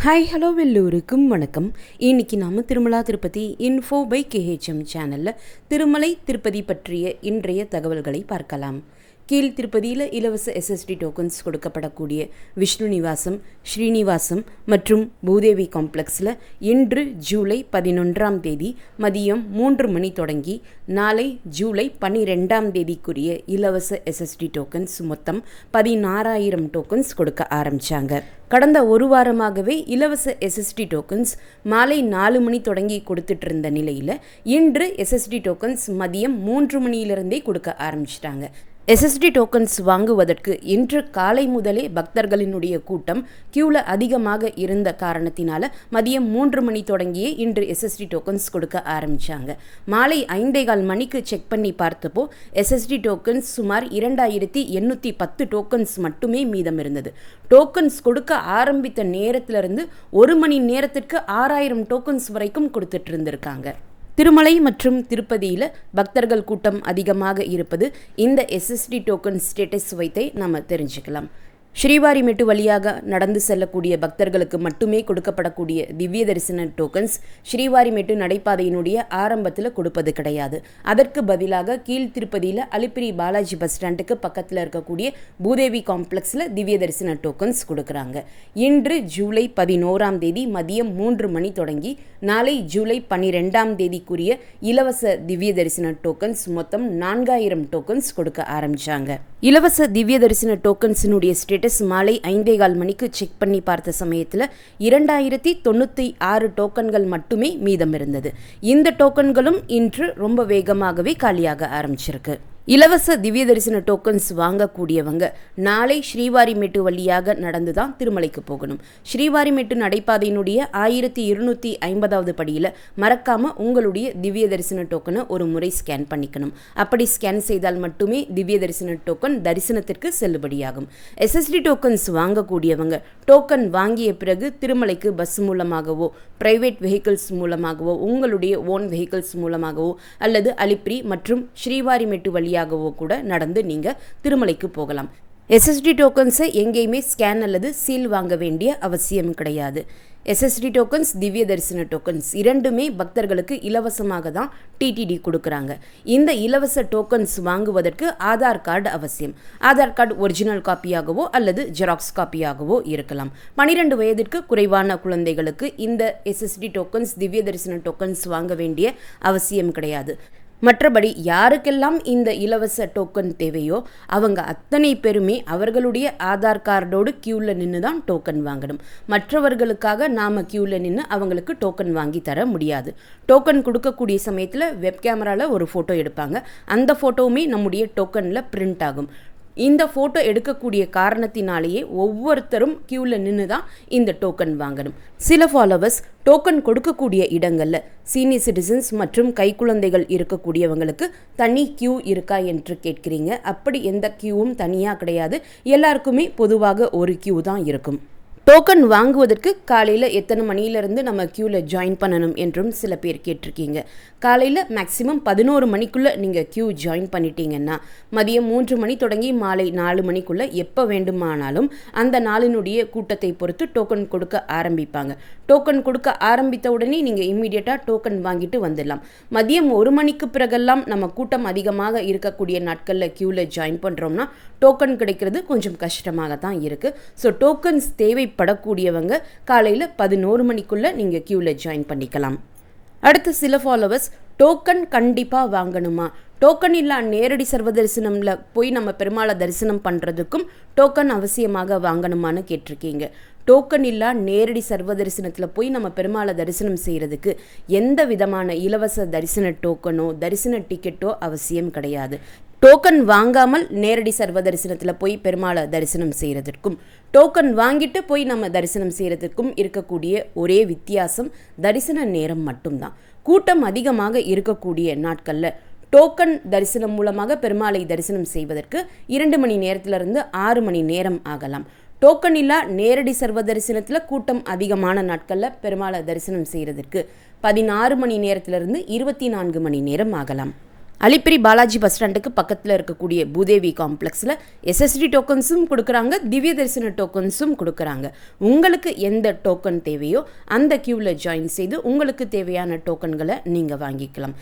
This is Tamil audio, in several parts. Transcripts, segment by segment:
ஹாய் ஹலோ எல்லோருக்கும் வணக்கம். இன்றைக்கி நம்ம Tirumala Tirupati info by KHM சேனலில் திருமலை திருப்பதி பற்றிய இன்றைய தகவல்களை பார்க்கலாம். கீழ் திருப்பதியில் இலவச SSD டோக்கன்ஸ் கொடுக்கப்படக்கூடிய விஷ்ணு நிவாசம், ஸ்ரீனிவாசம் மற்றும் பூதேவி காம்ப்ளெக்ஸில் இன்று ஜூலை 11 மதியம் 3 மணி தொடங்கி நாளை ஜூலை 12 இலவச SSD டோக்கன்ஸ் மொத்தம் 16,000 டோக்கன்ஸ் கொடுக்க ஆரம்பித்தாங்க. கடந்த ஒரு வாரமாகவே இலவச SSD டோக்கன்ஸ் மாலை 4 மணி தொடங்கி கொடுத்துட்டு இருந்த நிலையில் இன்று SSD டோக்கன்ஸ் மதியம் 3 மணியிலிருந்தே கொடுக்க ஆரம்பிச்சிட்டாங்க. SSD டோக்கன்ஸ் வாங்குவதற்கு இன்று காலை முதலே பக்தர்களினுடைய கூட்டம் கியூவில் அதிகமாக இருந்த காரணத்தினால மதியம் 3 மணி தொடங்கியே இன்று SSD டோக்கன்ஸ் கொடுக்க ஆரம்பித்தாங்க. மாலை 5:15 மணிக்கு செக் பண்ணி பார்த்தப்போ SSD டோக்கன்ஸ் சுமார் 2,810 டோக்கன்ஸ் மட்டுமே மீதம் இருந்தது. டோக்கன்ஸ் கொடுக்க ஆரம்பித்த நேரத்திலிருந்து 1 மணி நேரத்திற்கு 6,000 டோக்கன்ஸ் வரைக்கும் கொடுத்துட்டு இருந்திருக்காங்க. திருமலை மற்றும் திருப்பதியில் பக்தர்கள் கூட்டம் அதிகமாக இருப்பது இந்த SSD டோக்கன் ஸ்டேட்டஸ் வைத்தே நம்ம தெரிஞ்சுக்கலாம். ஸ்ரீவாரிமெட்டு வழியாக நடந்து செல்லக்கூடிய பக்தர்களுக்கு மட்டுமே கொடுக்கப்படக்கூடிய திவ்ய தரிசன டோக்கன்ஸ் ஸ்ரீவாரிமெட்டு நடைபாதையினுடைய ஆரம்பத்தில் கொடுப்பது கிடையாது. அதற்கு பதிலாக கீழ் திருப்பதியில் அலிப்பிரி பாலாஜி பஸ் ஸ்டாண்டுக்கு பக்கத்தில் இருக்கக்கூடிய பூதேவி காம்ப்ளெக்ஸில் திவ்ய தரிசன டோக்கன்ஸ் கொடுக்குறாங்க. இன்று ஜூலை 11 மதியம் 3 மணி தொடங்கி நாளை ஜூலை 12 இலவச திவ்ய தரிசன டோக்கன்ஸ் மொத்தம் 4,000 டோக்கன்ஸ் கொடுக்க ஆரம்பித்தாங்க. இலவச திவ்ய தரிசன டோக்கன்ஸினுடைய ஸ்டேட்டஸ் மாலை 5:15 மணிக்கு செக் பண்ணி பார்த்த சமயத்தில் 2,096 டோக்கன்கள் மட்டுமே மீதம் இருந்தது. இந்த டோக்கன்களும் இன்று ரொம்ப வேகமாகவே காலியாக ஆரம்பிச்சிருக்கு. இலவச திவ்ய தரிசன டோக்கன்ஸ் வாங்கக்கூடியவங்க நாளை ஸ்ரீவாரிமெட்டு வழியாக நடந்து தான் திருமலைக்கு போகணும். ஸ்ரீவாரிமெட்டு நடைபாதையினுடைய 1250வது படியில் மறக்காமல் உங்களுடைய திவ்ய தரிசன டோக்கனை ஒரு முறை ஸ்கேன் பண்ணிக்கணும். அப்படி ஸ்கேன் செய்தால் மட்டுமே திவ்ய தரிசன டோக்கன் தரிசனத்திற்கு செல்லுபடியாகும். SSD டோக்கன்ஸ் வாங்கக்கூடியவங்க டோக்கன் வாங்கிய பிறகு திருமலைக்கு பஸ் மூலமாகவோ பிரைவேட் வெஹிக்கிள்ஸ் மூலமாகவோ உங்களுடைய ஓன் வெஹிக்கிள்ஸ் மூலமாகவோ அல்லது அலிப்பிரி மற்றும் ஸ்ரீவாரிமெட்டு வழியாகவோ கூட நடந்து நீங்கள் திருமலைக்கு போகலாம். SSD டோக்கன்ஸை எங்கேயுமே ஸ்கேன் அல்லது சீல் வாங்க வேண்டிய அவசியம் கிடையாது. SSD டோக்கன்ஸ், திவ்ய தரிசன டோக்கன்ஸ் இரண்டுமே பக்தர்களுக்கு இலவசமாக தான் TTD கொடுக்குறாங்க. இந்த இலவச டோக்கன்ஸ் வாங்குவதற்கு ஆதார் கார்டு அவசியம். ஆதார் கார்டு ஒரிஜினல் காப்பியாகவோ அல்லது ஜெராக்ஸ் காப்பியாகவோ இருக்கலாம். 12 வயதிற்கு குறைவான குழந்தைகளுக்கு இந்த SSD டோக்கன்ஸ், திவ்ய தரிசன டோக்கன்ஸ் வாங்க வேண்டிய அவசியம் கிடையாது. மற்றபடி யாருக்கெல்லாம் இந்த இலவச டோக்கன் தேவையோ அவங்க அத்தனை பேருமே அவர்களுடைய ஆதார் கார்டோடு கியூவில் நின்று தான் டோக்கன் வாங்கணும். மற்றவர்களுக்காக நாம் கியூவில் நின்று அவங்களுக்கு டோக்கன் வாங்கி தர முடியாது. டோக்கன் கொடுக்கக்கூடிய சமயத்தில் வெப் கேமராவில் ஒரு ஃபோட்டோ எடுப்பாங்க. அந்த ஃபோட்டோவுமே நம்முடைய டோக்கனில் பிரிண்ட் ஆகும். இந்த ஃபோட்டோ எடுக்கக்கூடிய காரணத்தினாலேயே ஒவ்வொருத்தரும் கியூவில் நின்று தான் இந்த டோக்கன் வாங்கணும். சில ஃபாலோவர்ஸ் டோக்கன் கொடுக்கக்கூடிய இடங்களில் சீனியர் சிட்டிசன்ஸ் மற்றும் கைக்குழந்தைகள் இருக்கக்கூடியவங்களுக்கு தனி கியூ இருக்கா என்று கேட்குறீங்க. அப்படி எந்த கியூவும் தனியாக கிடையாது. எல்லாருக்குமே பொதுவாக ஒரு கியூ தான் இருக்கும். டோக்கன் வாங்குவதற்கு காலையில் எத்தனை மணியிலிருந்து நம்ம கியூவில் ஜாயின் பண்ணணும் என்றும் சில பேர் கேட்டிருக்கீங்க. காலையில் மேக்ஸிமம் 11 மணிக்குள்ளே நீங்கள் கியூ ஜாயின் பண்ணிட்டீங்கன்னா மதியம் 3 மணி தொடங்கி மாலை 4 மணிக்குள்ளே எப்போ வேண்டுமானாலும் அந்த நாளினுடைய கூட்டத்தை பொறுத்து டோக்கன் கொடுக்க ஆரம்பிப்பாங்க. டோக்கன் கொடுக்க ஆரம்பித்த உடனே நீங்கள் இம்மீடியட்டாக டோக்கன் வாங்கிட்டு வந்துடலாம். மதியம் 1 மணிக்கு பிறகெல்லாம் நம்ம கூட்டம் அதிகமாக இருக்கக்கூடிய நாட்களில் கியூவில் ஜாயின் பண்ணுறோம்னா டோக்கன் கிடைக்கிறது கொஞ்சம் கஷ்டமாக தான் இருக்குது. ஸோ டோக்கன்ஸ் தேவைப்படக்கூடியவங்க காலையில் 11 மணிக்குள்ளே நீங்கள் கியூவில் ஜாயின் பண்ணிக்கலாம். அடுத்து சில ஃபாலோவர்ஸ் டோக்கன் கண்டிப்பாக வாங்கணுமா, டோக்கன் இல்லா நேரடி சர்வ தரிசனமில் போய் நம்ம பெருமாளை தரிசனம் பண்ணுறதுக்கும் டோக்கன் அவசியமாக வாங்கணுமான்னு கேட்டிருக்கீங்க. டோக்கன் இல்லா நேரடி சர்வ தரிசனத்தில் போய் நம்ம பெருமாளை தரிசனம் செய்கிறதுக்கு எந்த விதமான இலவச தரிசன டோக்கனோ தரிசன டிக்கெட்டோ அவசியம் கிடையாது. டோக்கன் வாங்காமல் நேரடி சர்வ தரிசனத்தில் போய் பெருமாளை தரிசனம் செய்கிறதுக்கும் டோக்கன் வாங்கிட்டு போய் நம்ம தரிசனம் செய்கிறதுக்கும் இருக்கக்கூடிய ஒரே வித்தியாசம் தரிசன நேரம் மட்டும்தான். கூட்டம் அதிகமாக இருக்கக்கூடிய நாட்களில் டோக்கன் தரிசனம் மூலமாக பெருமாளை தரிசனம் செய்வதற்கு 2 மணி நேரத்திலிருந்து 6 மணி நேரம் ஆகலாம். டோக்கன் இல்லா நேரடி சர்வ தரிசனத்தில் கூட்டம் அதிகமான நாட்களில் பெருமாளை தரிசனம் செய்கிறதுக்கு 16 மணி நேரத்திலிருந்து 24 மணி நேரம் ஆகலாம். அலிப்பிரி பாலாஜி பஸ் ஸ்டாண்டுக்கு பக்கத்தில் இருக்கக்கூடிய பூதேவி காம்ப்ளெக்ஸில் எஸ்எஸ்டி டோக்கன்ஸும் கொடுக்குறாங்க, திவ்ய தரிசன டோக்கன்ஸும் கொடுக்குறாங்க. உங்களுக்கு எந்த டோக்கன் தேவையோ அந்த கியூவில் ஜாயின் செய்து உங்களுக்கு தேவையான டோக்கன்களை நீங்கள் வாங்கிக்கலாம்.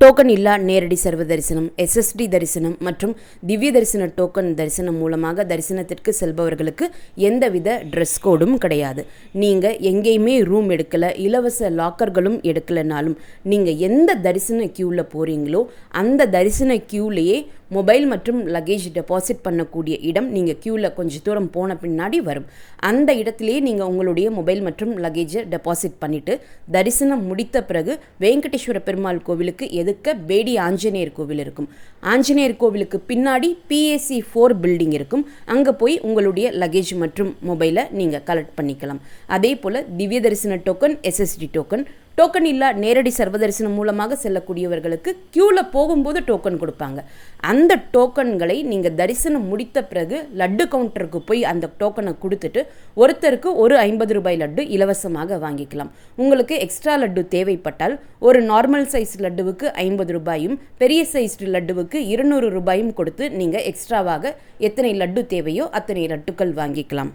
டோக்கன் இல்லா நேரடி சர்வ தரிசனம், எஸ்எஸ்டி தரிசனம் மற்றும் திவ்ய தரிசன டோக்கன் தரிசனம் மூலமாக தரிசனத்திற்கு செல்பவர்களுக்கு எந்தவித ட்ரெஸ் கோடும் கிடையாது. நீங்கள் எங்கேயுமே ரூம் எடுக்கலை, இலவச லாக்கர்களும் எடுக்கலைனாலும் நீங்கள் எந்த தரிசன கியூவில் போகிறீங்களோ அந்த தரிசன கியூலேயே மொபைல் மற்றும் லக்கேஜ் டெபாசிட் பண்ணக்கூடிய இடம் நீங்கள் கியூவில் கொஞ்சம் தூரம் போன பின்னாடி வரும். அந்த இடத்துலையே நீங்கள் உங்களுடைய மொபைல் மற்றும் லக்கேஜை டெபாசிட் பண்ணிவிட்டு தரிசனம் முடித்த பிறகு வெங்கடேஸ்வர பெருமாள் கோவிலுக்கு எதுக்க பேடி ஆஞ்சநேயர் கோவில் இருக்கும். ஆஞ்சநேயர் கோவிலுக்கு பின்னாடி PAC 4 பில்டிங் இருக்கும். அங்கே போய் உங்களுடைய லக்கேஜ் மற்றும் மொபைலை நீங்கள் கலெக்ட் பண்ணிக்கலாம். அதே போல் திவ்ய தரிசன டோக்கன், SSD டோக்கன் இல்லா நேரடி சர்வ தரிசனம் மூலமாக செல்லக்கூடியவர்களுக்கு கியூவில் போகும்போது டோக்கன் கொடுப்பாங்க. அந்த டோக்கன்களை நீங்கள் தரிசனம் முடித்த பிறகு லட்டு கவுண்டருக்கு போய் அந்த டோக்கனை கொடுத்துட்டு ஒருத்தருக்கு ஒரு 50 ரூபாய் லட்டு இலவசமாக வாங்கிக்கலாம். உங்களுக்கு எக்ஸ்ட்ரா லட்டு தேவைப்பட்டால் ஒரு நார்மல் சைஸ் லட்டுவுக்கு 50 ரூபாயும் பெரிய சைஸ் லட்டுவுக்கு 200 ரூபாயும் கொடுத்து நீங்கள் எக்ஸ்ட்ராவாக எத்தனை லட்டு தேவையோ அத்தனை லட்டுக்கள் வாங்கிக்கலாம்.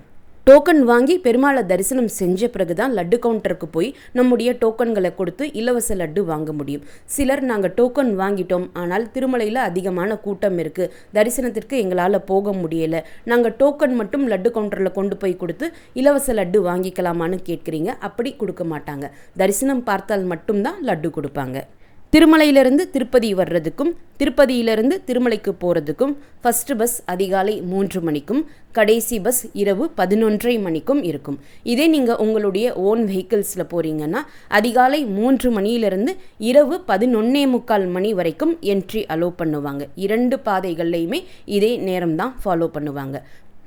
டோக்கன் வாங்கி பெருமாளை தரிசனம் செஞ்ச பிறகு தான் லட்டு கவுண்டருக்கு போய் நம்முடைய டோக்கன்களை கொடுத்து இலவச லட்டு வாங்க முடியும். சிலர் நாங்கள் டோக்கன் வாங்கிட்டோம், ஆனால் திருமலையில் அதிகமான கூட்டம் இருக்குது, தரிசனத்திற்கு எங்களால் போக முடியலை, நாங்கள் டோக்கன் மட்டும் லட்டு கவுண்டரில் கொண்டு போய் கொடுத்து இலவச லட்டு வாங்கிக்கலாமான்னு கேட்குறீங்க. அப்படி கொடுக்க மாட்டாங்க. தரிசனம் பார்த்தால் மட்டும்தான் லட்டு கொடுப்பாங்க. திருமலையிலிருந்து திருப்பதி வர்றதுக்கும் திருப்பதியிலிருந்து திருமலைக்கு போகிறதுக்கும் ஃபஸ்ட்டு பஸ் அதிகாலை 3 மணிக்கும் கடைசி பஸ் இரவு 11:30 மணிக்கும் இருக்கும். இதே நீங்கள் உங்களுடைய ஓன் வெஹிக்கிள்ஸில் போகிறீங்கன்னா அதிகாலை 3 மணியிலிருந்து இரவு 11:45 மணி வரைக்கும் என்ட்ரி அலோவ் பண்ணுவாங்க. 2 பாதைகள்லையுமே இதே நேரம் தான் ஃபாலோ பண்ணுவாங்க.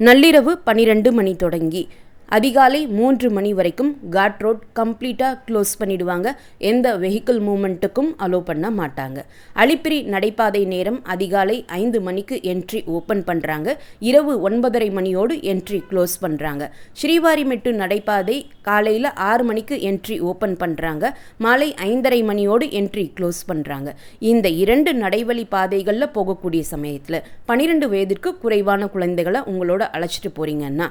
நள்ளிரவு 12 மணி தொடங்கி அதிகாலை 3 மணி வரைக்கும் காட் ரோட் கம்ப்ளீட்டாக க்ளோஸ் பண்ணிடுவாங்க. எந்த வெஹிக்கிள் மூமெண்ட்டுக்கும் அலோவ் பண்ண மாட்டாங்க. அலிப்பிரி நடைபாதை நேரம் அதிகாலை 5 மணிக்கு என்ட்ரி ஓப்பன் பண்ணுறாங்க. இரவு 9:30 மணியோடு என்ட்ரி க்ளோஸ் பண்ணுறாங்க. ஸ்ரீவாரிமெட்டு நடைபாதை காலையில் 6 மணிக்கு என்ட்ரி ஓப்பன் பண்ணுறாங்க. மாலை 5:30 மணியோடு என்ட்ரி க்ளோஸ் பண்ணுறாங்க. இந்த 2 நடைவழி பாதைகளில் போகக்கூடிய சமயத்தில் 12 வயதிற்கு குறைவான குழந்தைகளை உங்களோட அழைச்சிட்டு போகிறீங்கன்னா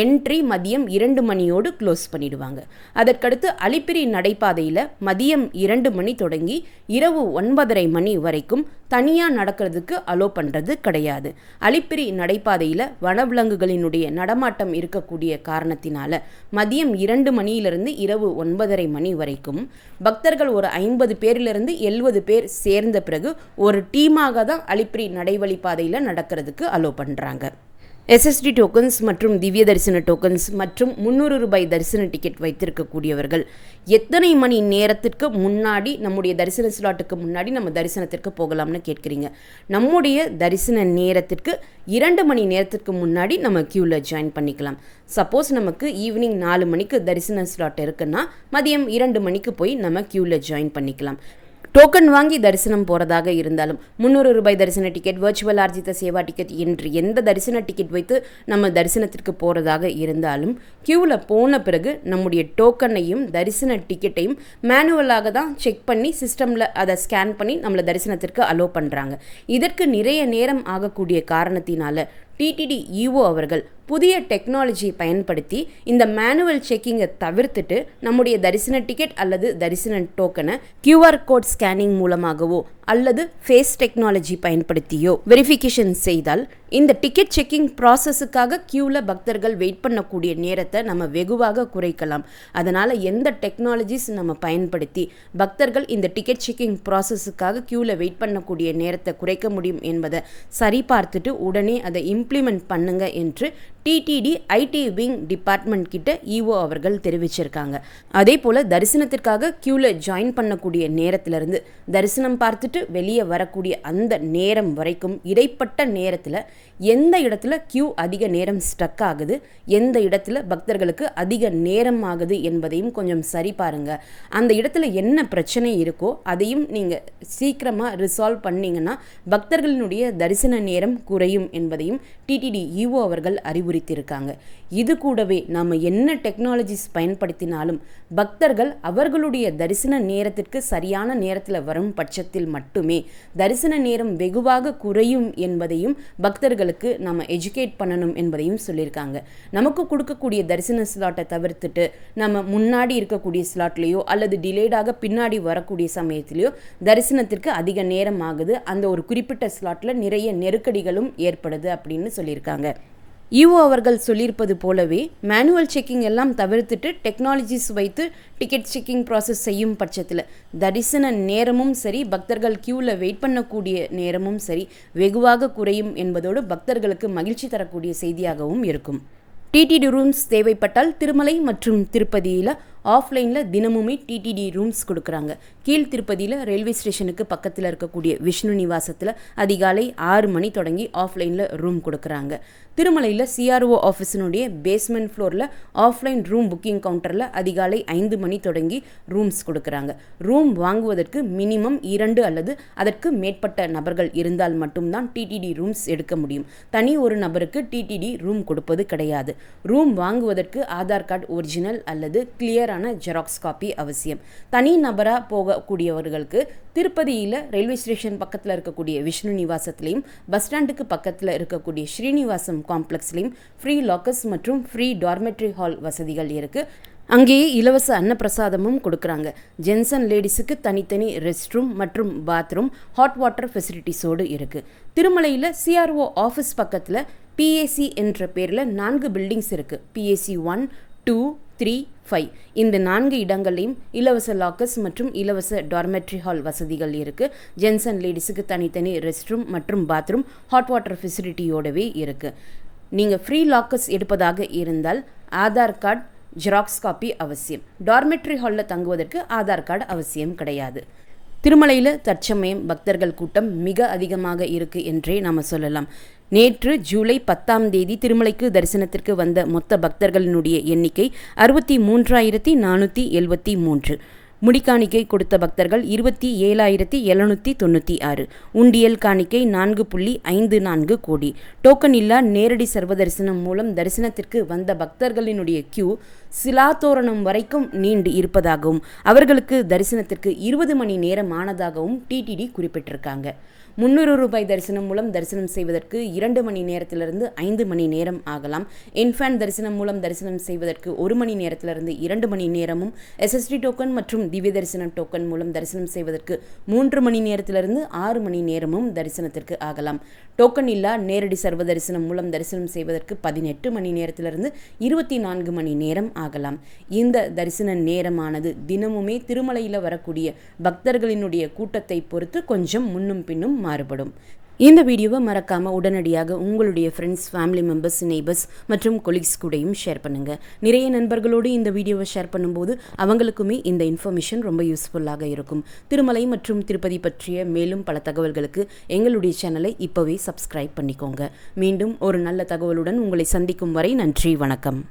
என்ட்ரி மதியம் 2 மணியோடு க்ளோஸ் பண்ணிடுவாங்க. அதற்கடுத்து அலிப்பிரி நடைபாதையில் மதியம் 2 மணி தொடங்கி இரவு 9:30 மணி வரைக்கும் தனியாக நடக்கிறதுக்கு அலோவ் பண்ணுறது கிடையாது. அலிப்பிரி நடைபாதையில் வனவிலங்குகளினுடைய நடமாட்டம் இருக்கக்கூடிய காரணத்தினால மதியம் 2 மணியிலிருந்து இரவு 9:30 மணி வரைக்கும் பக்தர்கள் ஒரு 50 பேரிலிருந்து 70 பேர் சேர்ந்த பிறகு ஒரு டீமாக தான் அலிப்பிரி நடைவழி பாதையில் நடக்கிறதுக்கு அலோவ் பண்ணுறாங்க. SSD டோக்கன்ஸ் மற்றும் திவ்ய தரிசன டோக்கன்ஸ் மற்றும் 300 ரூபாய் தரிசன டிக்கெட் வைத்திருக்கக்கூடியவர்கள் எத்தனை மணி நேரத்திற்கு முன்னாடி நம்முடைய தரிசன ஸ்லாட்டுக்கு முன்னாடி நம்ம தரிசனத்திற்கு போகலாம்னு கேட்குறீங்க. நம்முடைய தரிசன நேரத்திற்கு 2 மணி நேரத்திற்கு முன்னாடி நம்ம கியூவில் ஜாயின் பண்ணிக்கலாம். சப்போஸ் நமக்கு ஈவினிங் 4 மணிக்கு தரிசன ஸ்லாட் இருக்குன்னா மதியம் 2 மணிக்கு போய் நம்ம கியூவில் ஜாயின் பண்ணிக்கலாம். டோக்கன் வாங்கி தரிசனம் போகிறதாக இருந்தாலும் 300 ரூபாய் தரிசன டிக்கெட், வர்ச்சுவல் ஆர்ஜித சேவா டிக்கெட் என்று எந்த தரிசன டிக்கெட் வைத்து நம்ம தரிசனத்திற்கு போகிறதாக இருந்தாலும் கியூவில் போன பிறகு நம்முடைய டோக்கனையும் தரிசன டிக்கெட்டையும் மேனுவலாக தான் செக் பண்ணி சிஸ்டமில் அதை ஸ்கேன் பண்ணி நம்மளை தரிசனத்திற்கு அலோவ் பண்ணுறாங்க. இதற்கு நிறைய நேரம் ஆகக்கூடிய காரணத்தினால TTD EO அவர்கள் புதிய டெக்னாலஜியை பயன்படுத்தி இந்த மேனுவல் செக்கிங்கை தவிர்த்துட்டு நம்முடைய தரிசன டிக்கெட் அல்லது தரிசன டோக்கனை QR கோட் ஸ்கேனிங் மூலமாகவோ அல்லது ஃபேஸ் டெக்னாலஜி பயன்படுத்தியோ வெரிஃபிகேஷன் செய்தால் இந்த டிக்கெட் செக்கிங் ப்ராசஸுக்காக கியூவில் பக்தர்கள் வெயிட் பண்ணக்கூடிய நேரத்தை நம்ம வெகுவாக குறைக்கலாம். அதனால் எந்த டெக்னாலஜிஸ் நம்ம பயன்படுத்தி பக்தர்கள் இந்த டிக்கெட் செக்கிங் ப்ராசஸுக்காக கியூவில் வெயிட் பண்ணக்கூடிய நேரத்தை குறைக்க முடியும் என்பதை சரி பார்த்துட்டு உடனே அதை இம்ப்ளிமெண்ட் பண்ணுங்க என்று TTD IT விங் டிபார்ட்மெண்ட் கிட்ட EO அவர்கள் தெரிவிச்சிருக்காங்க. அதே போல் தரிசனத்திற்காக கியூவில் ஜாயின் பண்ணக்கூடிய நேரத்திலிருந்து தரிசனம் பார்த்துட்டு வெளியே வரக்கூடிய அந்த நேரம் வரைக்கும் இடைப்பட்ட நேரத்தில் எந்த இடத்துல கியூ அதிக நேரம் ஸ்டக் ஆகுது, எந்த இடத்துல பக்தர்களுக்கு அதிக நேரம் ஆகுது என்பதையும் கொஞ்சம் சரி பாருங்க. அந்த இடத்துல என்ன பிரச்சனை இருக்கோ அதையும் நீங்கள் சீக்கிரமாக ரிசால்வ் பண்ணிங்கன்னா பக்தர்களினுடைய தரிசன நேரம் குறையும் என்பதையும் TTD EO அவர்கள் அறிவுறுத்தி அறிவுறுத்தியிருக்காங்க. இது கூடவே நாம் என்ன டெக்னாலஜிஸ் பயன்படுத்தினாலும் பக்தர்கள் அவர்களுடைய தரிசன நேரத்திற்கு சரியான நேரத்தில் வரும் பட்சத்தில் மட்டுமே தரிசன நேரம் வெகுவாக குறையும் என்பதையும் பக்தர்களுக்கு நம்ம எஜுகேட் பண்ணணும் என்பதையும் சொல்லியிருக்காங்க. நமக்கு கொடுக்கக்கூடிய தரிசன ஸ்லாட்டை தவிர்த்துட்டு நம்ம முன்னாடி இருக்கக்கூடிய ஸ்லாட்லேயோ அல்லது டிலேடாக பின்னாடி வரக்கூடிய சமயத்திலேயோ தரிசனத்திற்கு அதிக நேரம் ஆகுது. அந்த ஒரு குறிப்பிட்ட ஸ்லாட்டில் நிறைய நெருக்கடிகளும் ஏற்படுது அப்படின்னு சொல்லியிருக்காங்க. ஈஓ அவர்கள் சொல்லியிருப்பது போலவே மேனுவல் செக்கிங் எல்லாம் தவிர்த்துட்டு டெக்னாலஜிஸ் வைத்து டிக்கெட் செக்கிங் ப்ராசஸ் செய்யும் பட்சத்தில் தரிசன நேரமும் சரி, பக்தர்கள் கியூவில் வெயிட் பண்ணக்கூடிய நேரமும் சரி வெகுவாக குறையும் என்பதோடு பக்தர்களுக்கு மகிழ்ச்சி தரக்கூடிய செய்தியாகவும் இருக்கும். டிடிடி ரூம்ஸ் தேவைப்பட்டால் திருமலை மற்றும் திருப்பதியில் ஆஃப்லைனில் தினமுமே டிடிடி ரூம்ஸ் கொடுக்குறாங்க. கீழ் திருப்பதியில் ரயில்வே ஸ்டேஷனுக்கு பக்கத்தில் இருக்கக்கூடிய விஷ்ணு நிவாசத்தில் அதிகாலை 6 மணி தொடங்கி ஆஃப்லைனில் ரூம் கொடுக்குறாங்க. திருமலையில் சிஆர்ஓ ஆஃபீஸினுடைய பேஸ்மெண்ட் ஃப்ளோரில் ஆஃப்லைன் ரூம் புக்கிங் கவுண்டரில் அதிகாலை 5 மணி தொடங்கி ரூம்ஸ் கொடுக்குறாங்க. ரூம் வாங்குவதற்கு மினிமம் 2 அல்லது அதற்கு மேற்பட்ட நபர்கள் இருந்தால் மட்டும்தான் டிடிடி ரூம்ஸ் எடுக்க முடியும். தனி ஒரு நபருக்கு டிடிடி ரூம் கொடுப்பது கிடையாது. ரூம் வாங்குவதற்கு ஆதார் கார்டு ஒரிஜினல் அல்லது கிளியரான ஜெராக்ஸ் காப்பி அவசியம். தனி நபராக போகக்கூடியவர்களுக்கு திருப்பதியில் ரயில்வே ஸ்டேஷன் பக்கத்தில் இருக்கக்கூடிய விஷ்ணு நிவாசத்துலேயும் பஸ் ஸ்டாண்டுக்கு பக்கத்தில் இருக்கக்கூடிய ஸ்ரீனிவாசம் காம்ப்ளெக்ஸ்லேயும் ஃப்ரீ லாக்கர்ஸ் மற்றும் ஃப்ரீ டார்மெட்ரி ஹால் வசதிகள் இருக்குது. அங்கேயே இலவச அன்னப்பிரசாதமும் கொடுக்குறாங்க. ஜென்ஸ் அண்ட் லேடிஸுக்கு தனித்தனி ரெஸ்ட் ரூம் மற்றும் பாத்ரூம், ஹாட் வாட்டர் ஃபெசிலிட்டிஸோடு இருக்குது. திருமலையில் சிஆர்ஓ ஆஃபீஸ் பக்கத்தில் பிஏசி என்ற பேரில் 4 பில்டிங்ஸ் இருக்குது. பிஏசி 1, 2, 3, 5 இந்த 4 இடங்களையும் இலவச லாக்கர்ஸ் மற்றும் இலவச டார்மெட்ரி ஹால் வசதிகள் இருக்குது. ஜென்ஸ் அண்ட் லேடிஸுக்கு தனித்தனி ரெஸ்ட் ரூம் மற்றும் பாத்ரூம், ஹாட் வாட்டர் ஃபெசிலிட்டியோடவே இருக்குது. நீங்கள் ஃப்ரீ லாக்கர்ஸ் எடுப்பதாக இருந்தால் ஆதார் கார்டு, ஜெராக்ஸ் காப்பி அவசியம். டார்மெட்ரி ஹாலில் தங்குவதற்கு ஆதார் கார்டு அவசியம் கிடையாது. திருமலையில் தற்சமயம் பக்தர்கள் கூட்டம் மிக அதிகமாக இருக்குது என்றே நாம் சொல்லலாம். நேற்று ஜூலை 10ஆம் தேதி திருமலைக்கு தரிசனத்திற்கு வந்த மொத்த பக்தர்களினுடைய எண்ணிக்கை 63,473. முடிக்காணிக்கை கொடுத்த பக்தர்கள் 27,796. உண்டியல் காணிக்கை 4.54 கோடி. டோக்கன் இல்லா நேரடி சர்வதரிசனம் மூலம் தரிசனத்திற்கு வந்த பக்தர்களினுடைய கியூ சிலாத்தோரணம் வரைக்கும் நீண்டு இருப்பதாகவும் அவர்களுக்கு தரிசனத்திற்கு 20 மணி நேரம் ஆனதாகவும் டிடிடி குறிப்பிட்டிருக்காங்க. 300 ரூபாய் தரிசனம் மூலம் தரிசனம் செய்வதற்கு 2 மணி நேரத்திலிருந்து 5 மணி நேரம் ஆகலாம். இன்ஃபேன் தரிசனம் மூலம் தரிசனம் செய்வதற்கு 1 மணி நேரத்திலிருந்து 2 மணி நேரமும், எஸ்எஸ்டி டோக்கன் மற்றும் திவ்ய தரிசனம் டோக்கன் மூலம் தரிசனம் செய்வதற்கு 3 மணி நேரத்திலிருந்து 6 மணி நேரமும் தரிசனத்திற்கு ஆகலாம். டோக்கன் இல்லா நேரடி சர்வ தரிசனம் மூலம் தரிசனம் செய்வதற்கு 18 மணி நேரத்திலிருந்து 24 மணி நேரம் ஆகலாம். இந்த தரிசன நேரமானது தினமுமே திருமலையில் வரக்கூடிய பக்தர்களினுடைய கூட்டத்தை பொறுத்து கொஞ்சம் முன்னும் பின்னும் மாறுபடும். இந்த வீடியோவை மறக்காமல் உடனடியாக உங்களுடைய ஃப்ரெண்ட்ஸ், ஃபேமிலி மெம்பர்ஸ், நெய்பர்ஸ் மற்றும் கொலீக்ஸ் கூடயும் ஷேர் பண்ணுங்கள். நிறைய நண்பர்களோடு இந்த வீடியோவை ஷேர் பண்ணும்போது அவங்களுக்குமே இந்த இன்ஃபர்மேஷன் ரொம்ப யூஸ்ஃபுல்லாக இருக்கும். திருமலை மற்றும் திருப்பதி பற்றிய மேலும் பல தகவல்களுக்கு எங்களுடைய சேனலை இப்போவே சப்ஸ்கிரைப் பண்ணிக்கோங்க. மீண்டும் ஒரு நல்ல தகவலுடன் உங்களை சந்திக்கும் வரை நன்றி, வணக்கம்.